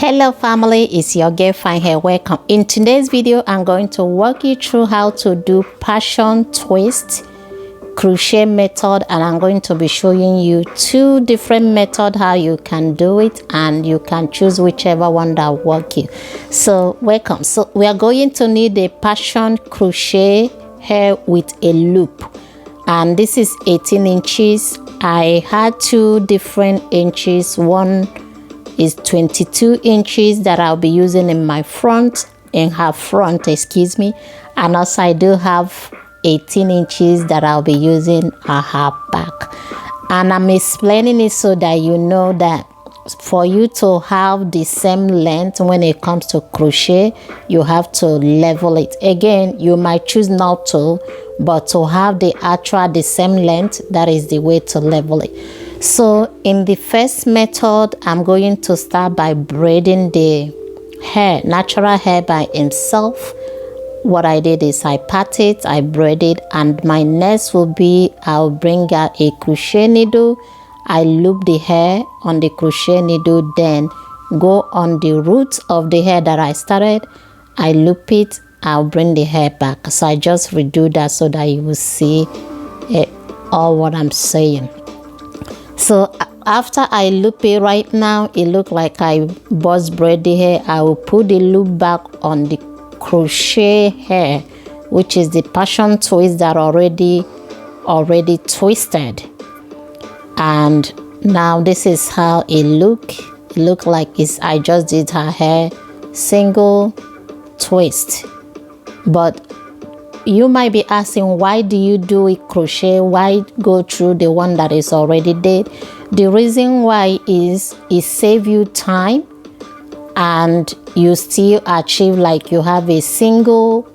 Hello family, it's your girl Fine here. Welcome. In today's video I'm going to walk you through how to do passion twist crochet method, and I'm going to be showing you two different methods how you can do it, and you can choose whichever one that work you. So welcome. So we are going to need a passion crochet hair with a loop, and this is 18 inches. I had two different inches. One is 22 inches that I'll be using in my front, in her front, excuse me, and also I do have 18 inches that I'll be using at her back. And I'm explaining it so that you know that for you to have the same length when it comes to crochet, you have to level it. Again, you might choose not to, but to have the same length, that is the way to level it. So in the first method, I'm going to start by braiding the hair, natural hair by itself. What I did is I part it, I braid it, and my next will be I'll bring out a crochet needle. I loop the hair on the crochet needle, then go on the roots of the hair that I started. I loop it, I'll bring the hair back. So I just redo that so that you will see all what I'm saying. So after I loop it, right now it look like I buzz braid the hair. I will put the loop back on the crochet hair, which is the passion twist that already twisted. And now this is how it look like I just did her hair single twist. But you might be asking, why do you do it crochet? Why go through the one that is already dead? The reason why is it save you time, and you still achieve like you have a single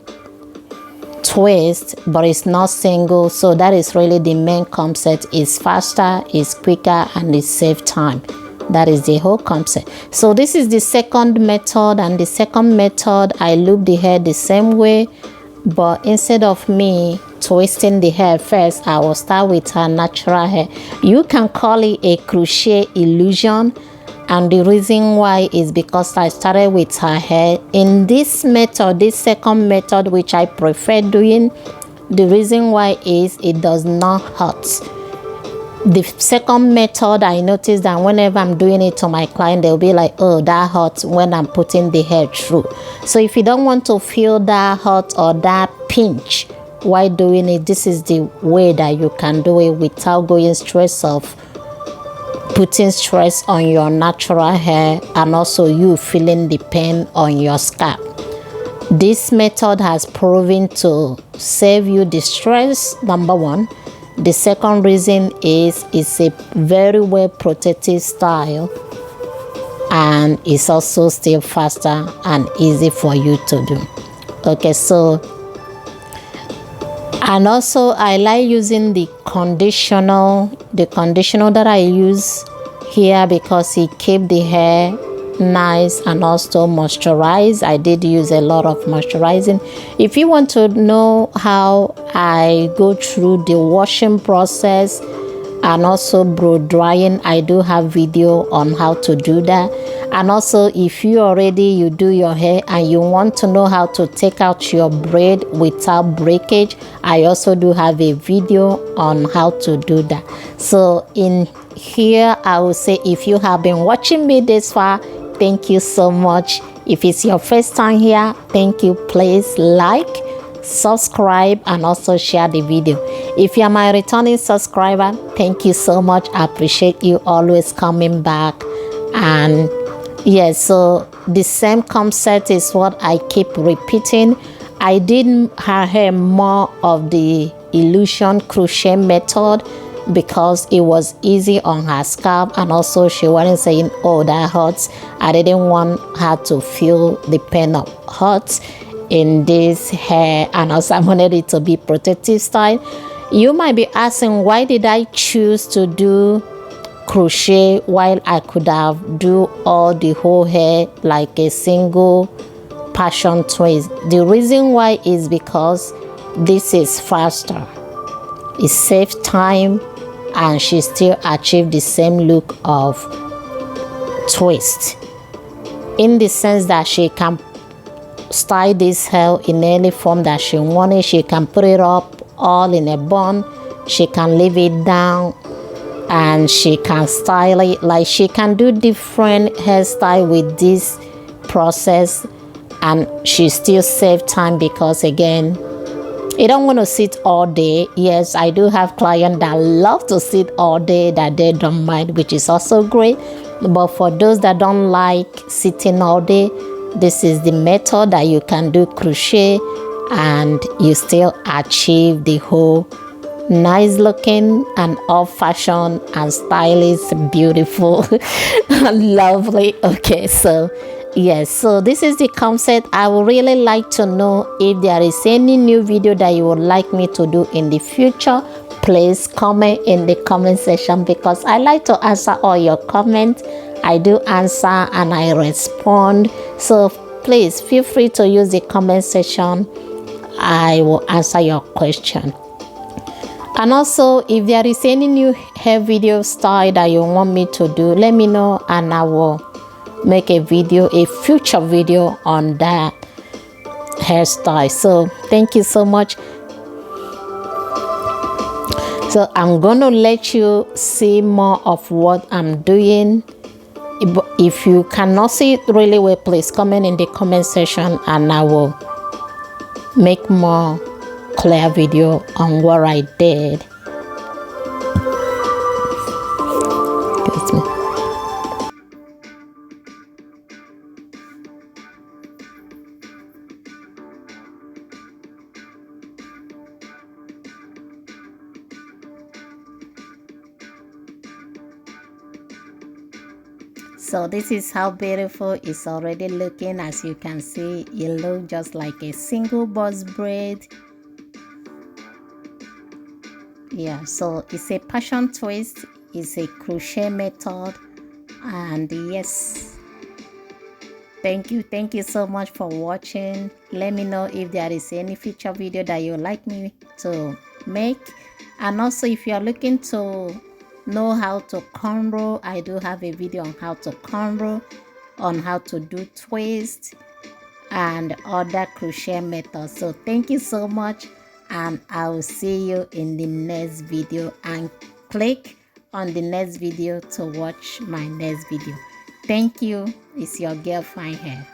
twist, but it's not single. So that is really the main concept. It's faster, it's quicker, and it save time. That is the whole concept. So this is the second method, and the second method I loop the hair the same way, but instead of me twisting the hair first, I will start with her natural hair. You can call it a crochet illusion, and the reason why is because I started with her hair. In this method, this second method, which I prefer doing, the reason why is it does not hurt. The second method, I noticed that whenever I'm doing it to my client, they'll be like, oh, that hurts when I'm putting the hair through. So if you don't want to feel that hurt or that pinch while doing it, this is the way that you can do it without going stress of putting stress on your natural hair, and also you feeling the pain on your scalp. This method has proven to save you the stress, number one. The second reason is it's a very well protective style, and it's also still faster and easy for you to do. Okay, so and also I like using the conditioner that I use here because it keeps the hair nice and also moisturized. I did use a lot of moisturizing. If you want to know how I go through the washing process and also blow drying, I do have video on how to do that. And also if you do your hair and you want to know how to take out your braid without breakage, I also do have a video on how to do that. So in here I will say, if you have been watching me this far, thank you so much. If it's your first time here, thank you. Please like, subscribe, and also share the video. If you're my returning subscriber, thank you so much. I appreciate you always coming back. And yes, so the same concept is what I keep repeating. I did her hair more of the illusion crochet method because it was easy on her scalp, and also she wasn't saying, oh, that hurts. I didn't want her to feel the pain of hurt in this hair, and also I wanted it to be protective style. You might be asking, why did I choose to do crochet while I could have do all the whole hair like a single passion twist? The reason why is because this is faster, it saves time, and she still achieved the same look of twist. in the sense that she can style this hair in any form that she wanted. She can put it up all in a bun, she can leave it down, and she can style it. Like, she can do different hairstyle with this process, and she still save time, because again, you don't want to sit all day. Yes, I do have clients that love to sit all day, that they don't mind, which is also great. But for those that don't like sitting all day, this is the method that you can do crochet and you still achieve the whole nice looking and old-fashioned and stylish, beautiful, lovely. Okay, so yes, so this is the concept. I would really like to know if there is any new video that you would like me to do in the future. Please comment in the comment section, because I like to answer all your comments. I do answer and I respond, so please feel free to use the comment section. I will answer your question. And also, if there is any new hair video style that you want me to do, let me know and I will make a future video on that hairstyle. So thank you so much. So I'm gonna let you see more of what I'm doing. If you cannot see it really well, please comment in the comment section and I will make more clear video on what I did. Excuse me. So this is how beautiful it's already looking. As you can see, it looks just like a single boss braid. Yeah, so it's a passion twist, it's a crochet method, and yes, thank you so much for watching. Let me know if there is any future video that you would like me to make. And also, if you are looking to know how to cornrow, I do have a video on how to cornrow, on how to do twist and other crochet methods. So thank you so much, and I will see you in the next video, and click on the next video to watch my next video. Thank you. It's your girl Fine Hair.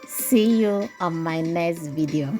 See you on my next video.